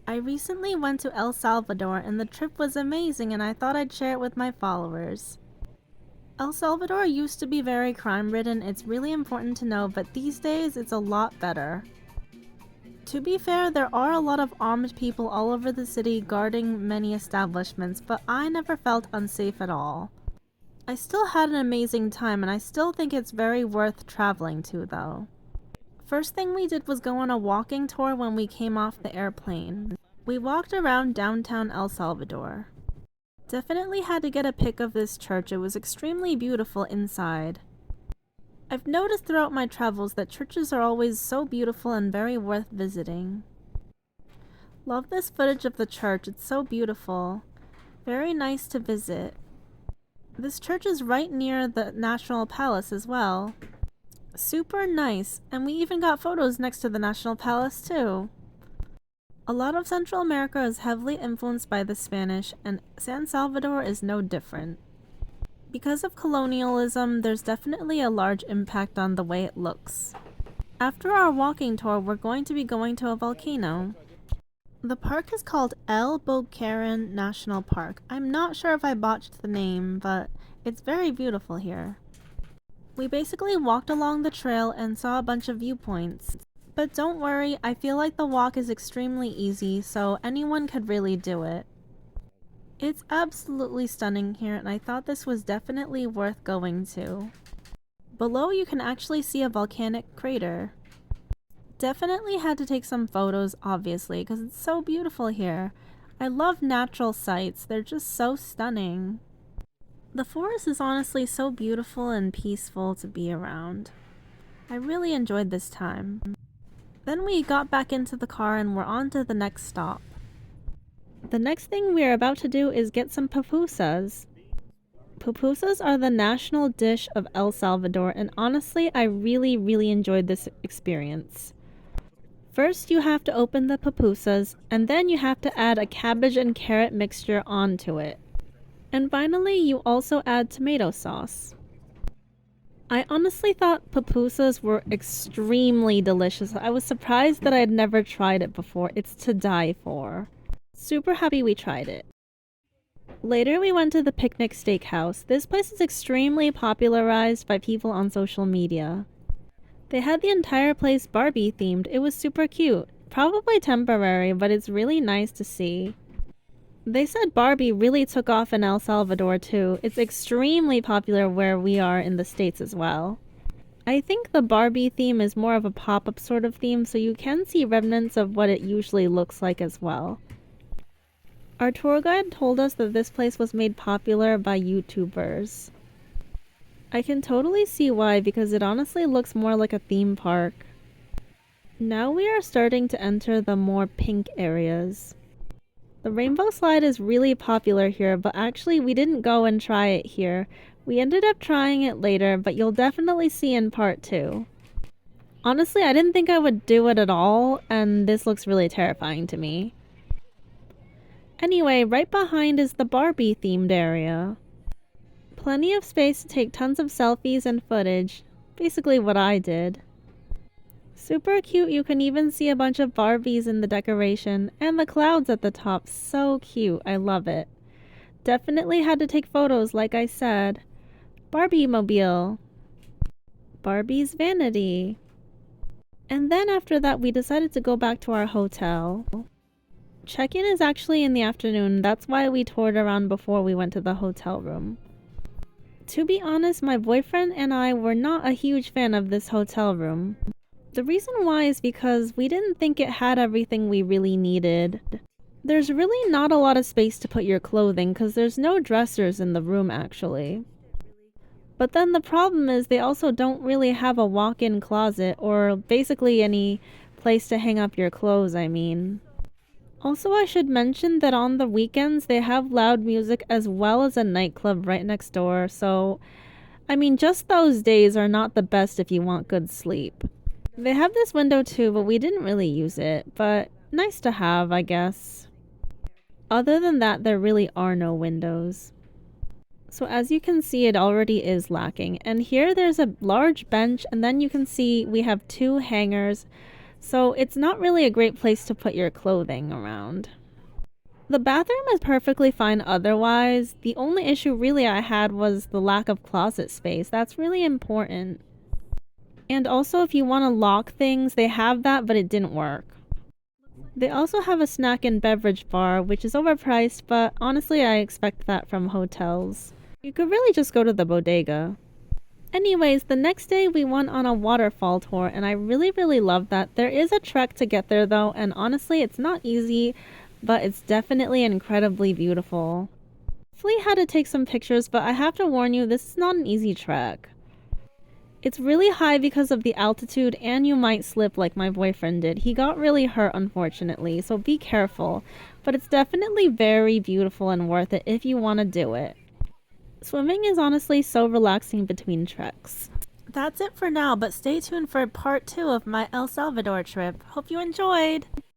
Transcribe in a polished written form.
I recently went to El Salvador and the trip was amazing and I thought I'd share it with my followers. El Salvador used to be very crime-ridden, it's really important to know, but these days it's a lot better. To be fair, there are a lot of armed people all over the city guarding many establishments, but I never felt unsafe at all. I still had an amazing time and I still think it's very worth traveling to though. First thing we did was go on a walking tour when we came off the airplane. We walked around downtown El Salvador. Definitely had to get a pic of this church, it was extremely beautiful inside. I've noticed throughout my travels that churches are always so beautiful and very worth visiting. Love this footage of the church, it's so beautiful. Very nice to visit. This church is right near the National Palace as well. Super nice, and we even got photos next to the National Palace too. A lot of Central America is heavily influenced by the Spanish, and San Salvador is no different. Because of colonialism, there's definitely a large impact on the way it looks. After our walking tour, we're going to be going to a volcano. The park is called El Boquerón National Park. I'm not sure if I botched the name, but it's very beautiful here. We basically walked along the trail and saw a bunch of viewpoints. But don't worry, I feel like the walk is extremely easy, so anyone could really do it. It's absolutely stunning here, and I thought this was definitely worth going to. Below you can actually see a volcanic crater. Definitely had to take some photos, obviously, because it's so beautiful here. I love natural sights, they're just so stunning. The forest is honestly so beautiful and peaceful to be around. I really enjoyed this time. Then we got back into the car and we're on to the next stop. The next thing we are about to do is get some pupusas. Pupusas are the national dish of El Salvador, and honestly, I really enjoyed this experience. First, you have to open the pupusas, and then you have to add a cabbage and carrot mixture onto it. And finally, you also add tomato sauce. I honestly thought pupusas were extremely delicious. I was surprised that I had never tried it before. It's to die for. Super happy we tried it. Later we went to the Picnic Steakhouse. This place is extremely popularized by people on social media. They had the entire place Barbie themed. It was super cute. Probably temporary, but it's really nice to see. They said Barbie really took off in El Salvador too. It's extremely popular where we are in the States as well. I think the Barbie theme is more of a pop-up sort of theme, so you can see remnants of what it usually looks like as well. Our tour guide told us that this place was made popular by YouTubers. I can totally see why, because it honestly looks more like a theme park. Now we are starting to enter the more pink areas. The rainbow slide is really popular here, but actually we didn't go and try it here. We ended up trying it later, but you'll definitely see in part 2. Honestly, I didn't think I would do it at all, and this looks really terrifying to me. Anyway, right behind is the Barbie themed area. Plenty of space to take tons of selfies and footage. Basically what I did. Super cute, you can even see a bunch of Barbies in the decoration, and the clouds at the top, so cute, I love it. Definitely had to take photos like I said. Barbie mobile. Barbie's vanity. And then after that we decided to go back to our hotel. Check-in is actually in the afternoon, that's why we toured around before we went to the hotel room. To be honest, my boyfriend and I were not a huge fan of this hotel room. The reason why is because we didn't think it had everything we really needed. There's really not a lot of space to put your clothing because there's no dressers in the room actually. But then the problem is they also don't really have a walk-in closet or basically any place to hang up your clothes, I mean. Also, I should mention that on the weekends they have loud music as well as a nightclub right next door, so I mean just those days are not the best if you want good sleep. They have this window too, but we didn't really use it, but nice to have, I guess. Other than that, there really are no windows. So as you can see, it already is lacking. And here there's a large bench, and then you can see we have 2 hangers. so it's not really a great place to put your clothing around. The bathroom is perfectly fine otherwise. The only issue really I had was the lack of closet space. That's really important. And also, if you want to lock things, they have that, but it didn't work. They also have a snack and beverage bar, which is overpriced, but honestly, I expect that from hotels. You could really just go to the bodega. Anyways, the next day we went on a waterfall tour, and I really loved that. There is a trek to get there though, and honestly, it's not easy, but it's definitely incredibly beautiful. Flea had to take some pictures, but I have to warn you, this is not an easy trek. It's really high because of the altitude, and you might slip like my boyfriend did. He got really hurt, unfortunately, so be careful. But it's definitely very beautiful and worth it if you want to do it. Swimming is honestly so relaxing between treks. That's it for now, but stay tuned for part 2 of my El Salvador trip. Hope you enjoyed!